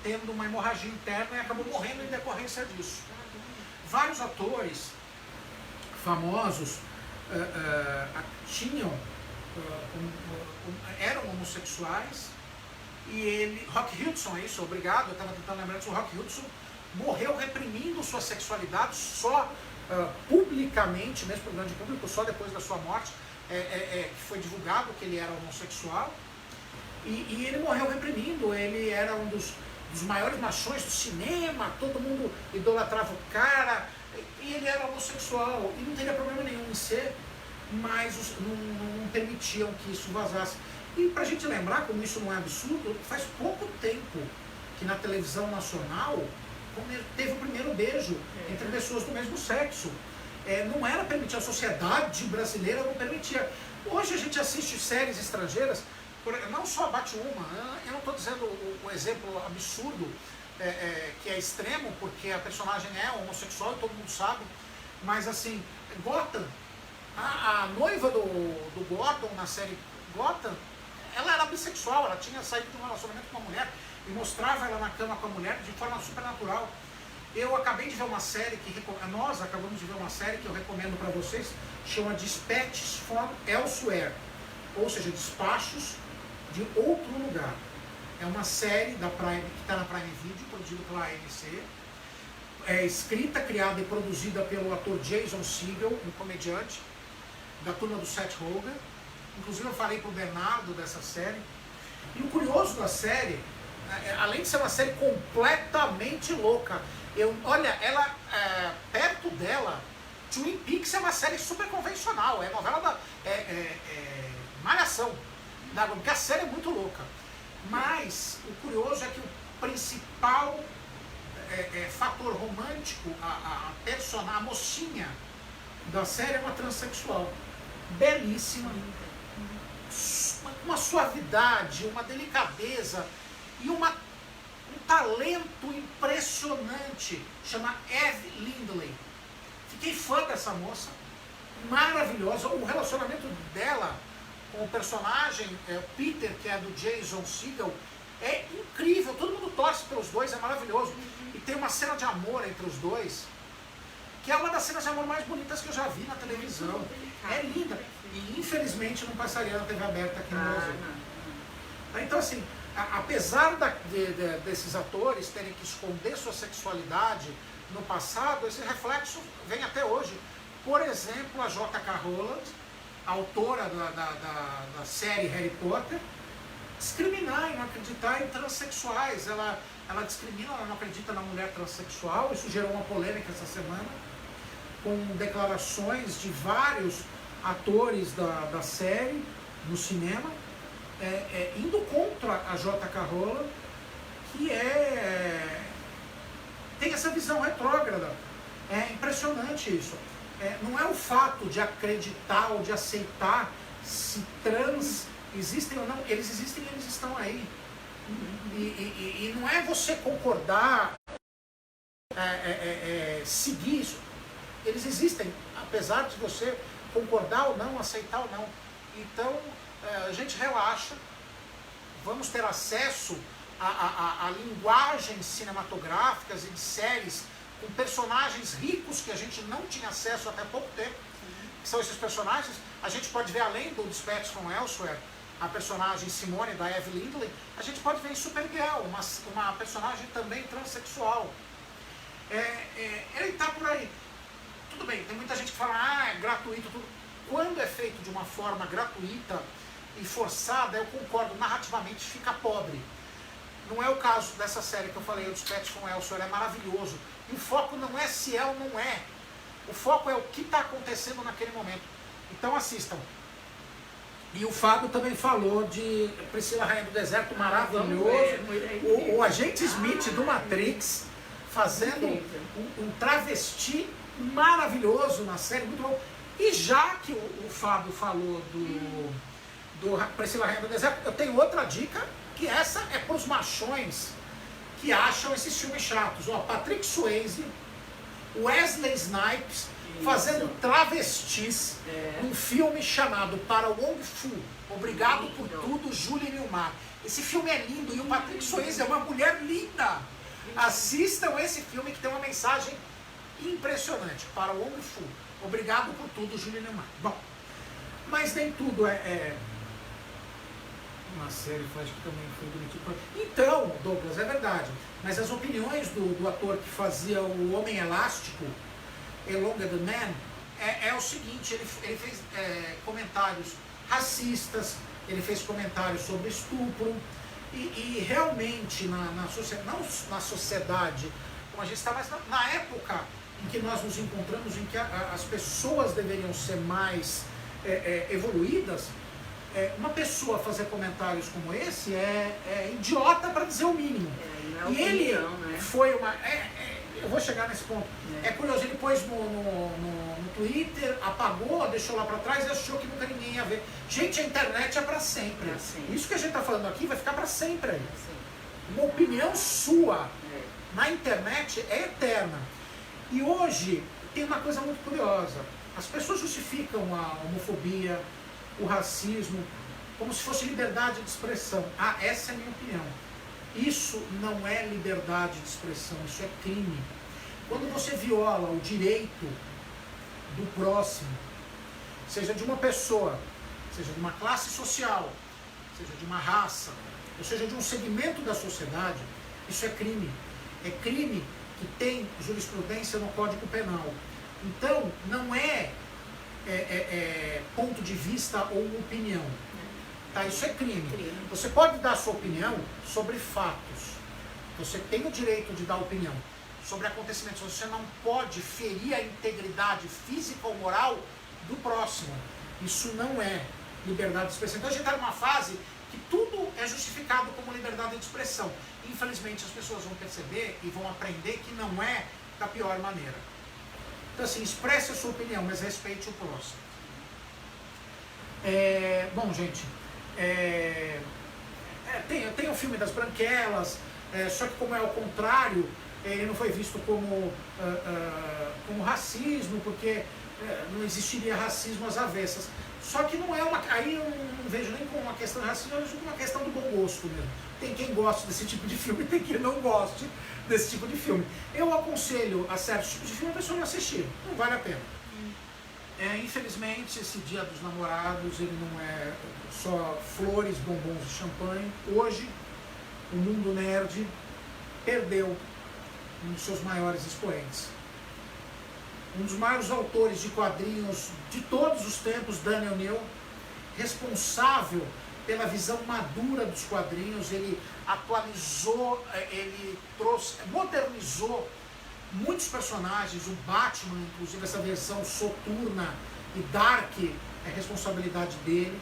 tendo uma hemorragia interna e acabou morrendo em decorrência disso. Vários atores famosos eram homossexuais, e ele, Rock Hudson, é isso, obrigado, eu estava tentando lembrar disso, o Rock Hudson morreu reprimindo sua sexualidade só publicamente, mesmo para o grande público, só depois da sua morte, que foi divulgado que ele era homossexual, e ele morreu reprimindo. Ele era um dos maiores machões do cinema, todo mundo idolatrava o cara, e ele era homossexual, e não teria problema nenhum em ser, mas não permitiam que isso vazasse. E para a gente lembrar como isso não é absurdo, faz pouco tempo que na televisão nacional teve o primeiro beijo entre pessoas do mesmo sexo. Não era permitido, a sociedade brasileira não permitia. Hoje a gente assiste séries estrangeiras, não só a Batwoman, eu não estou dizendo o exemplo absurdo, que é extremo, porque a personagem é homossexual e todo mundo sabe, mas assim, Gotham, a noiva do Gordon na série Gotham, ela era bissexual, ela tinha saído de um relacionamento com uma mulher e mostrava ela na cama com a mulher de forma super natural. Eu acabei de ver uma série nós acabamos de ver uma série que eu recomendo para vocês, chama Dispatches from Elsewhere, ou seja, despachos de outro lugar. É uma série da Prime, que está na Prime Video, produzida pela AMC, escrita, criada e produzida pelo ator Jason Segel, um comediante da turma do Seth Rogen. Inclusive eu falei para o Bernardo dessa série. E o curioso da série, além de ser uma série completamente louca, olha, ela, perto dela, Twin Peaks é uma série super convencional, é novela da Malhação, porque a série é muito louca. Mas o curioso é que o principal fator romântico, a mocinha da série é uma transexual, belíssima, uma suavidade, uma delicadeza e um talento impressionante, chama Eve Lindley. Fiquei fã dessa moça, maravilhosa. O relacionamento dela com o personagem Peter, que é do Jason Segel, é incrível, todo mundo torce pelos dois, é maravilhoso. E tem uma cena de amor entre os dois, que é uma das cenas de amor mais bonitas que eu já vi na televisão. É linda. E infelizmente não passaria na TV aberta aqui no Brasil. Então assim, apesar desses atores terem que esconder sua sexualidade no passado, esse reflexo vem até hoje. Por exemplo, a J.K. Rowling, autora da série Harry Potter, discriminar e não acreditar em transexuais. Ela discrimina, ela não acredita na mulher transexual. Isso gerou uma polêmica essa semana, com declarações de vários atores da série no cinema, indo contra a J.K. Rowling, que tem essa visão retrógrada. É impressionante isso. Não é o fato de acreditar ou de aceitar se trans existem ou não, eles existem e eles estão aí. E não é você concordar, seguir isso. Eles existem, apesar de você concordar ou não, aceitar ou não. Então, a gente relaxa, vamos ter acesso a linguagens cinematográficas e de séries com personagens ricos que a gente não tinha acesso até pouco tempo, que são esses personagens. A gente pode ver, além do Dispatch from Elsewhere, a personagem Simone, da Eve Lindley, a gente pode ver em Supergirl, uma personagem também transexual. Ele está por aí. Tudo bem, tem muita gente que fala, é gratuito, tudo. Quando é feito de uma forma gratuita e forçada, eu concordo, narrativamente fica pobre. Não é o caso dessa série que eu falei, o Dispatch from Elsewhere, é maravilhoso. E o foco não é se é ou não é. O foco é o que está acontecendo naquele momento. Então assistam. E o Fábio também falou de Priscila Rainha do Deserto, maravilhoso. O agente Smith do Matrix fazendo um travesti maravilhoso na série, muito bom. E já que o Fábio falou do Priscila Rainha do Deserto, eu tenho outra dica, que essa é para os machões que acham esses filmes chatos. Patrick Swayze Wesley Snipes fazendo travestis num filme chamado Para Wong Fu, Obrigado por Tudo, Julie Newmar. Esse filme é lindo e o Patrick Swayze é uma mulher linda. Assistam esse filme que tem uma mensagem impressionante. Para Wong Fu, Obrigado por Tudo, Julie Newmar. Bom, mas nem tudo é uma série, acho que também foi bonitinho. Então, Douglas, é verdade. Mas as opiniões do ator que fazia o Homem Elástico, Elonga the Man, é o seguinte, ele fez comentários racistas, ele fez comentários sobre estupro, e realmente na sociedade, como a gente está, mas na época em que nós nos encontramos, em que as pessoas deveriam ser mais evoluídas, uma pessoa fazer comentários como esse é idiota para dizer o mínimo. Não é opinião, ele né? foi uma... eu vou chegar nesse ponto. É curioso, ele pôs no Twitter, apagou, deixou lá para trás e achou que nunca ninguém ia ver. Gente, a internet é para sempre. Isso que a gente está falando aqui vai ficar para sempre aí. Uma opinião sua na internet é eterna. E hoje tem uma coisa muito curiosa. As pessoas justificam a homofobia, o racismo, como se fosse liberdade de expressão. Essa é a minha opinião. Isso não é liberdade de expressão, isso é crime. Quando você viola o direito do próximo, seja de uma pessoa, seja de uma classe social, seja de uma raça, ou seja de um segmento da sociedade, isso é crime. É crime que tem jurisprudência no Código Penal. Então, não é ponto de vista ou opinião. Tá? Isso é crime. Você pode dar sua opinião sobre fatos. Você tem o direito de dar opinião sobre acontecimentos. Você não pode ferir a integridade física ou moral do próximo. Isso não é liberdade de expressão. Então a gente está numa fase que tudo é justificado como liberdade de expressão. Infelizmente as pessoas vão perceber e vão aprender que não é da pior maneira. Então assim, expresse a sua opinião, mas respeite o próximo. Bom, gente, tem o filme das Branquelas, só que como é ao contrário, ele não foi visto como racismo, porque não existiria racismo às avessas. Só que não é uma... Aí eu não vejo nem como uma questão de racismo, eu vejo como uma questão do bom gosto mesmo. Tem quem goste desse tipo de filme, tem quem não goste desse tipo de filme. Eu aconselho a certos tipos de filme a pessoa não assistir, não vale a pena. Infelizmente, esse Dia dos Namorados, ele não é só flores, bombons e champanhe. Hoje, o mundo nerd perdeu um dos seus maiores expoentes. Um dos maiores autores de quadrinhos de todos os tempos, Daniel Neal, responsável pela visão madura dos quadrinhos. Ele atualizou, ele modernizou muitos personagens, o Batman, inclusive essa versão soturna e dark é responsabilidade dele.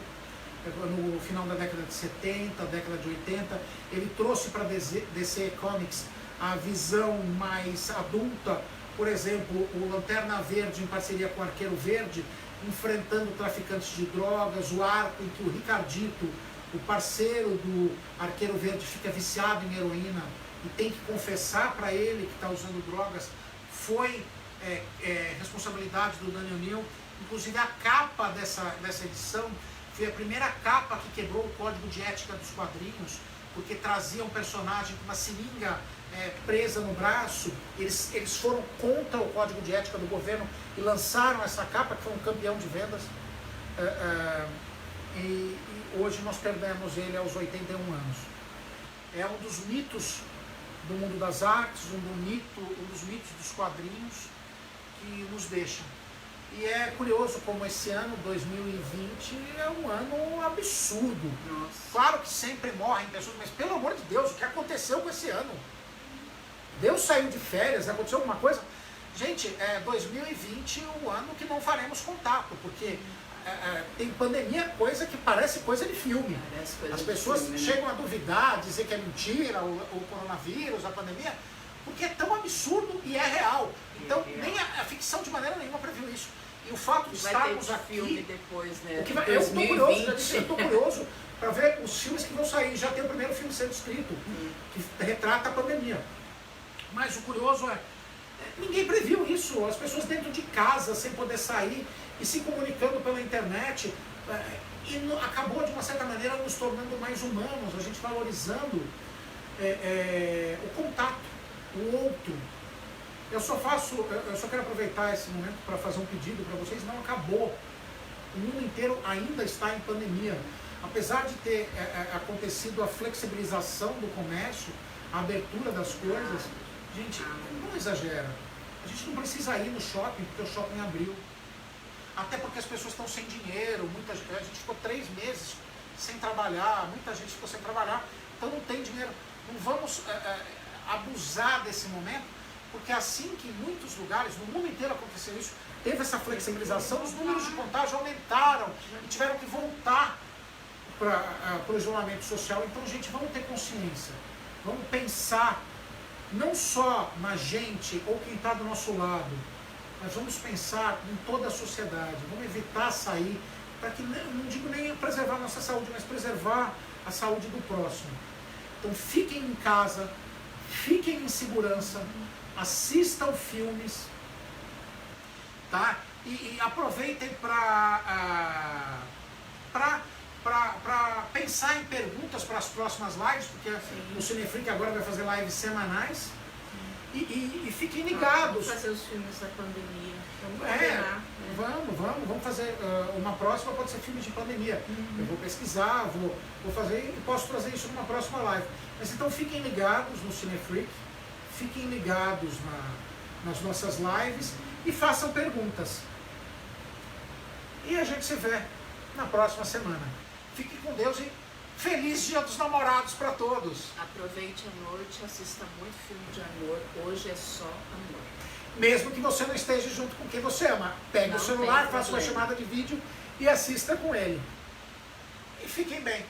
No final da década de 70, década de 80, ele trouxe para DC Comics a visão mais adulta, por exemplo, o Lanterna Verde em parceria com o Arqueiro Verde, enfrentando traficantes de drogas, o arco em que o Ricardito, o parceiro do Arqueiro Verde, fica viciado em heroína e tem que confessar para ele que está usando drogas, foi responsabilidade do Daniel Neal. Inclusive a capa dessa edição foi a primeira capa que quebrou o código de ética dos quadrinhos, porque trazia um personagem com uma seringa presa no braço. Eles foram contra o código de ética do governo e lançaram essa capa, que foi um campeão de vendas. E hoje nós perdemos ele aos 81 anos. É um dos mitos do mundo das artes, um dos mitos dos quadrinhos que nos deixam. E é curioso como esse ano, 2020, é um ano absurdo. Nossa. Claro que sempre morrem pessoas, mas pelo amor de Deus, o que aconteceu com esse ano? Deus saiu de férias, aconteceu alguma coisa? Gente, 2020 é o ano que não faremos contato, porque tem pandemia, coisa que parece coisa de filme. As pessoas chegam a duvidar, a dizer que é mentira, o coronavírus, a pandemia, porque é tão absurdo e é real. Então, nem a ficção de maneira nenhuma previu isso. E o fato de estarmos aqui... filme depois, né? Eu estou curioso para ver os filmes que vão sair. Já tem o primeiro filme sendo escrito, que retrata a pandemia. Mas o curioso ninguém previu isso. isso, as pessoas dentro de casa, sem poder sair e se comunicando pela internet, acabou de uma certa maneira nos tornando mais humanos, a gente valorizando o contato, o outro. Eu só quero aproveitar esse momento para fazer um pedido para vocês, não acabou. O mundo inteiro ainda está em pandemia. Apesar de ter acontecido a flexibilização do comércio, a abertura das coisas, gente, não exagera. A gente não precisa ir no shopping porque o shopping abriu. Até porque as pessoas estão sem dinheiro, a gente ficou 3 meses sem trabalhar, muita gente ficou sem trabalhar, então não tem dinheiro. Não vamos abusar desse momento, porque assim que em muitos lugares, no mundo inteiro aconteceu isso, teve essa flexibilização, os números de contágio aumentaram e tiveram que voltar para o isolamento social. Então, gente, vamos ter consciência, vamos pensar não só na gente ou quem está do nosso lado, mas vamos pensar em toda a sociedade, vamos evitar sair, para que, não digo nem preservar a nossa saúde, mas preservar a saúde do próximo. Então fiquem em casa, fiquem em segurança, assistam filmes, tá? E aproveitem para pensar em perguntas para as próximas lives, porque o Cinefreak agora vai fazer lives semanais. E fiquem ligados. Vamos fazer os filmes da pandemia. Vamos fazer uma próxima, pode ser filme de pandemia. Eu vou pesquisar, vou fazer e posso trazer isso numa próxima live. Mas então fiquem ligados no Cinefreak, fiquem ligados nas nossas lives e façam perguntas. E a gente se vê na próxima semana. Fiquem com Deus e feliz Dia dos Namorados para todos. Aproveite a noite, assista muito filme de amor. Hoje é só amor. Mesmo que você não esteja junto com quem você ama. Pegue o celular, faça uma chamada de vídeo e assista com ele. E fiquem bem.